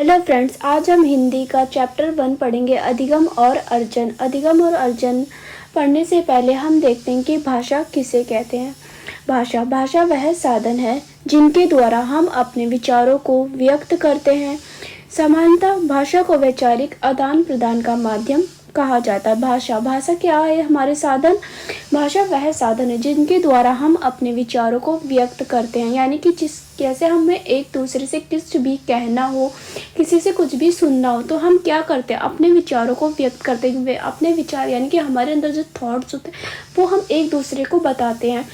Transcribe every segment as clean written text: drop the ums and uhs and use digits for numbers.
Hello friends, आज हम हिंदी का चैप्टर 1 पढ़ेंगे अधिगम और अर्जन। अधिगम और अर्जन पढ़ने से पहले हम देखते हैं कि भाषा किसे कहते हैं। भाषा वह साधन है जिनके द्वारा हम अपने विचारों को व्यक्त करते हैं। सामान्यतः भाषा को वैचारिक आदान प्रदान का माध्यम कहा जाता है। भाषा क्या है? हमारे साधन। भाषा वह साधन है जिनके द्वारा हम अपने विचारों को व्यक्त करते हैं, यानी कि जैसे हमें एक दूसरे से कुछ भी कहना हो, किसी से कुछ भी सुनना हो, तो हम क्या करते हैं? अपने विचारों को व्यक्त करते हुए अपने विचार यानी कि हमारे अंदर जो थॉट्स होते हैं वो हम एक दूसरे को बताते हैं।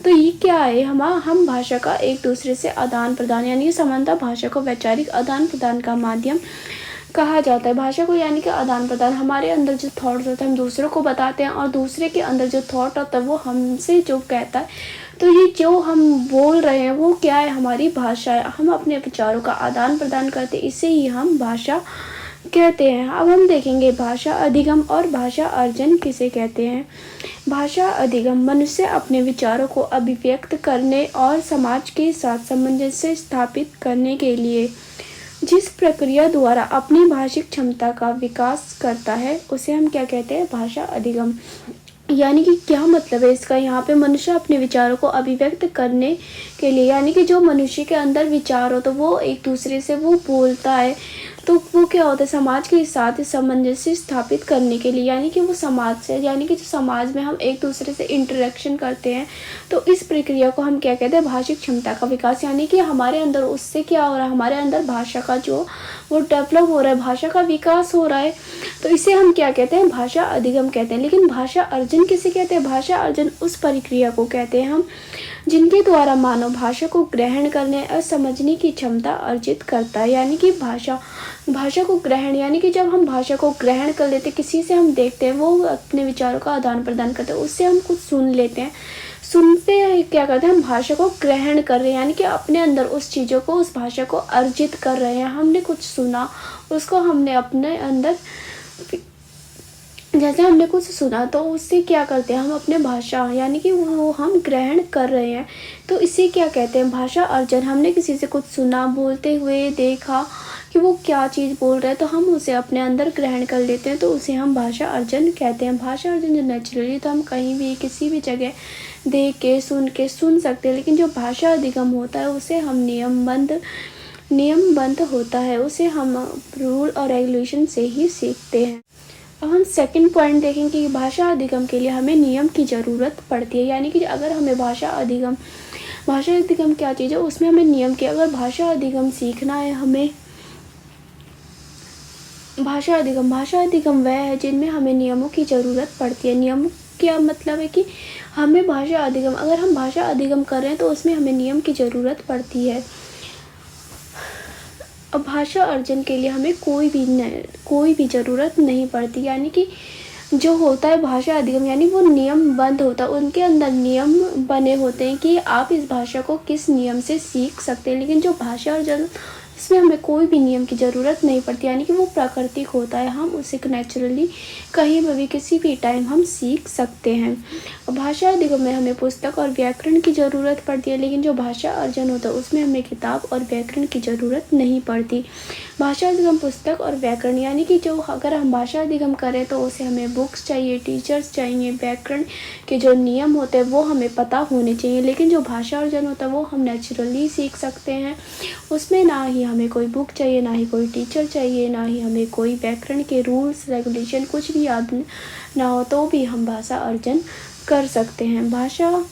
तो ये क्या है? हम भाषा का एक दूसरे से आदान प्रदान यानी कि समानता भाषा को वैचारिक आदान प्रदान का माध्यम कहा जाता है। भाषा को यानी कि आदान प्रदान, हमारे अंदर जो थॉट्स होते हैं हम दूसरों को बताते हैं और दूसरे के अंदर जो थॉट होता है वो हमसे जो कहता है, तो ये जो हम बोल रहे हैं वो क्या है? हमारी भाषा है। हम अपने विचारों का आदान प्रदान करते हैं, इसे ही हम भाषा कहते हैं। अब हम देखेंगे भाषा अधिगम और भाषा अर्जन किसे कहते हैं। भाषा अधिगम मनुष्य अपने विचारों को अभिव्यक्त करने और समाज के साथ सामंजस्य स्थापित करने के लिए जिस प्रक्रिया द्वारा अपनी भाषिक क्षमता का विकास करता है उसे हम क्या कहते हैं? भाषा अधिगम। यानी कि क्या मतलब है इसका? यहाँ पे मनुष्य अपने विचारों को अभिव्यक्त करने के लिए, यानी कि जो मनुष्य के अंदर विचार हो तो वो एक दूसरे से वो बोलता है, तो वो क्या होता है? समाज के साथ सामंजस्य स्थापित करने के लिए, यानी कि वो समाज से, यानी कि जो समाज में हम एक दूसरे से इंटरेक्शन करते हैं, तो इस प्रक्रिया को हम क्या कहते हैं? भाषिक क्षमता का विकास। यानी कि हमारे अंदर उससे क्या हो रहा है? हमारे अंदर भाषा का जो वो डेवलप हो रहा है, भाषा का विकास हो रहा है, तो इसे हम क्या कहते हैं? भाषा अधिगम कहते हैं। लेकिन भाषा अर्जन किसे कहते हैं? भाषा अर्जन उस प्रक्रिया को कहते हैं हम जिनके द्वारा मानव भाषा को ग्रहण करने और समझने की क्षमता अर्जित करता है। यानी कि भाषा को ग्रहण, यानी कि जब हम भाषा को ग्रहण कर लेते, किसी से हम देखते हैं वो अपने विचारों का आदान प्रदान करते हैं, उससे हम कुछ सुन लेते हैं, सुनते क्या करते हैं? हम भाषा को ग्रहण कर रहे हैं, यानी कि अपने अंदर उस चीज़ों को, उस भाषा को अर्जित कर रहे हैं। हमने कुछ सुना, उसको हमने अपने अंदर, जैसे हमने कुछ सुना तो उससे क्या करते हैं? हम अपने भाषा यानी कि वो हम ग्रहण कर रहे हैं, तो इसे क्या कहते हैं? भाषा अर्जन। हमने किसी से कुछ सुना, बोलते हुए देखा कि वो क्या चीज़ बोल रहा है, तो हम उसे अपने अंदर ग्रहण कर लेते हैं, तो उसे हम भाषा अर्जन कहते हैं। भाषा अर्जन जो नेचुरली तो हम कहीं भी किसी भी जगह देख के सुन सकते हैं, लेकिन जो भाषा अधिगम होता है उसे हम नियमबद्ध होता है, उसे हम रूल और रेगुलेशन से ही सीखते हैं। अब हम सेकंड पॉइंट देखेंगे कि भाषा अधिगम के लिए हमें नियम की ज़रूरत पड़ती है। यानी कि अगर हमें भाषा अधिगम क्या चीज़ है? उसमें हमें नियम की, अगर भाषा अधिगम सीखना है हमें, भाषा अधिगम वह है जिनमें हमें नियमों की ज़रूरत पड़ती है। नियम क्या मतलब है कि हमें अगर हम भाषा अधिगम कर रहे हैं तो उसमें हमें नियम की ज़रूरत पड़ती है। अब भाषा अर्जन के लिए हमें कोई भी ज़रूरत नहीं पड़ती। यानी कि जो होता है भाषा अधिगम, यानी वो नियमबद्ध होता है, उनके अंदर नियम बने होते हैं कि आप इस भाषा को किस नियम से सीख सकते हैं। लेकिन जो भाषा अर्जन, इसमें हमें कोई भी नियम की ज़रूरत नहीं पड़ती, यानी कि वो प्राकृतिक होता है, हम उसे नेचुरली कहीं भी किसी भी टाइम हम सीख सकते हैं। भाषा अधिगम में हमें पुस्तक और व्याकरण की ज़रूरत पड़ती है, लेकिन जो भाषा अर्जन होता है उसमें हमें किताब और व्याकरण की ज़रूरत नहीं पड़ती। भाषा अधिगम पुस्तक और व्याकरण, यानी कि जो अगर हम भाषा अधिगम करें तो उसे हमें बुक्स चाहिए, टीचर्स चाहिए, व्याकरण के जो नियम होते हैं वो हमें पता होने चाहिए। लेकिन जो भाषा अर्जन होता है वो हम नेचुरली सीख सकते हैं, उसमें ना ही हमें कोई बुक चाहिए, ना ही कोई टीचर चाहिए, ना ही हमें कोई व्याकरण के रूल्स रेगुलेशन कुछ भी याद ना हो, तो भी हम भाषा अर्जन कर सकते हैं। भाषा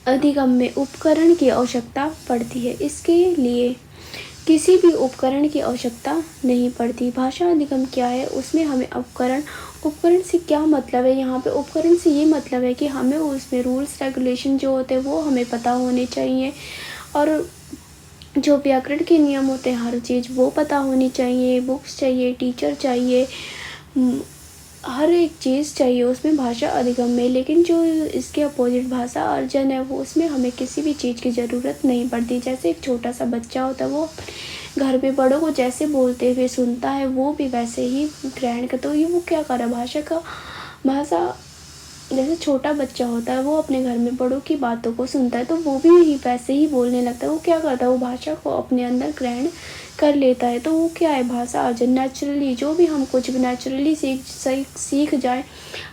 अधिगम में उपकरण की आवश्यकता पड़ती है, इसके लिए किसी भी उपकरण की आवश्यकता नहीं पड़ती। भाषा अधिगम क्या है? उसमें हमें उपकरण से क्या मतलब है? यहाँ पे उपकरण से ये मतलब है कि हमें उसमें रूल्स रेगुलेशन जो होते हैं वो हमें पता होने चाहिए, और जो व्याकरण के नियम होते हैं हर चीज़ वो पता होनी चाहिए, बुक्स चाहिए, टीचर चाहिए, हर एक चीज़ चाहिए उसमें भाषा अधिगम में। लेकिन जो इसके अपोजिट भाषा अर्जन है वो, उसमें हमें किसी भी चीज़ की ज़रूरत नहीं पड़ती। जैसे एक छोटा सा बच्चा होता है, वो घर पे बड़ों को जैसे बोलते हुए सुनता है वो भी वैसे ही ग्रहण करता है। ये वो क्या कर रहा है? भाषा जैसे छोटा बच्चा होता है वो अपने घर में बड़ों की बातों को सुनता है, तो वो भी वैसे ही बोलने लगता है। वो क्या करता है? वो भाषा को अपने अंदर ग्रहण कर लेता है। तो वो क्या है, भाषा अर्जन। नेचुरली, जो भी हम कुछ भी नेचुरली सीख जाए,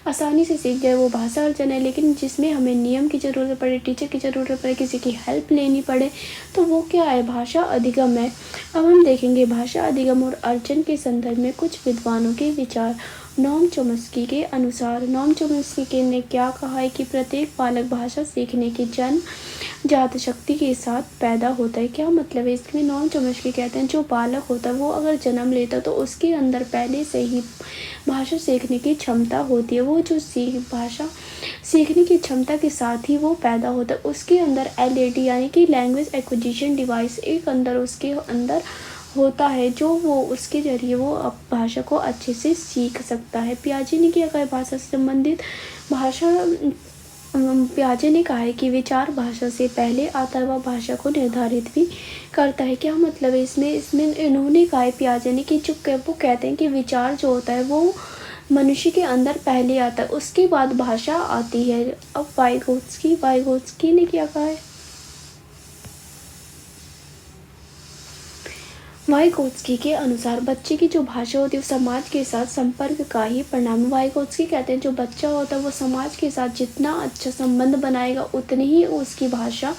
आसानी से सीख जाए, वो भाषा अर्जन है। लेकिन जिसमें हमें नियम की ज़रूरत पड़े, टीचर की ज़रूरत पड़े, किसी की हेल्प लेनी पड़े, तो वो क्या है, भाषा अधिगम है। अब हम देखेंगे भाषा अधिगम और अर्जन के संदर्भ में कुछ विद्वानों के विचार। नोम चॉम्स्की के अनुसार, नोम चॉम्स्की ने क्या कहा है कि प्रत्येक बालक भाषा सीखने की जन्मजात शक्ति के साथ पैदा होता है। क्या मतलब है इसमें, नोम चॉम्स्की कहते हैं जो बालक होता है वो अगर जन्म लेता है तो उसके अंदर पहले से ही भाषा सीखने की क्षमता होती है। वो जो भाषा सीखने की क्षमता के साथ ही वो पैदा होता है। उसके अंदर एलएडी यानी कि लैंग्वेज एक्विजिशन डिवाइस एक अंदर उसके अंदर होता है, जो वो उसके ज़रिए वो अब भाषा को अच्छे से सीख सकता है। पियाजे ने क्या कहा है, भाषा से संबंधित पियाजे ने कहा है कि विचार भाषा से पहले आता है, वह भाषा को निर्धारित भी करता है। क्या मतलब है इसमें इन्होंने कहा है, पियाजे ने, कि वो कहते हैं कि विचार जो होता है वो मनुष्य के अंदर पहले आता है, उसके बाद भाषा आती है। अब वाइगोत्स्की ने क्या कहा है, वाइगोत्स्की के अनुसार बच्चे की जो भाषा होती है वो समाज के साथ संपर्क का ही परिणाम। वाइगोत्स्की कहते हैं जो बच्चा होता है वो समाज के साथ जितना अच्छा संबंध बनाएगा उतनी ही उसकी भाषा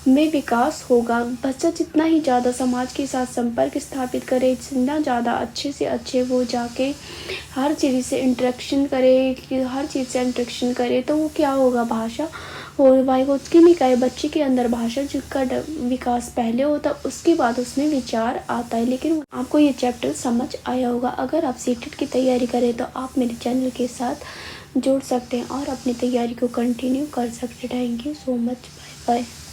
में विकास होगा। बच्चा जितना ही ज़्यादा समाज के साथ संपर्क स्थापित करे, जितना ज़्यादा अच्छे से अच्छे वो जाके हर चीज़ से इंटरेक्शन करे, तो वो क्या होगा, भाषा। और वाइगोत्स्की ने कहा है बच्चे के अंदर भाषा जिसका विकास पहले होता है, उसके बाद उसमें विचार आता है। लेकिन आपको ये चैप्टर समझ आया होगा। अगर आप सीटेट की तैयारी करें तो आप मेरे चैनल के साथ जुड़ सकते हैं और अपनी तैयारी को कंटिन्यू कर सकते हैं। Thank you so much, bye bye.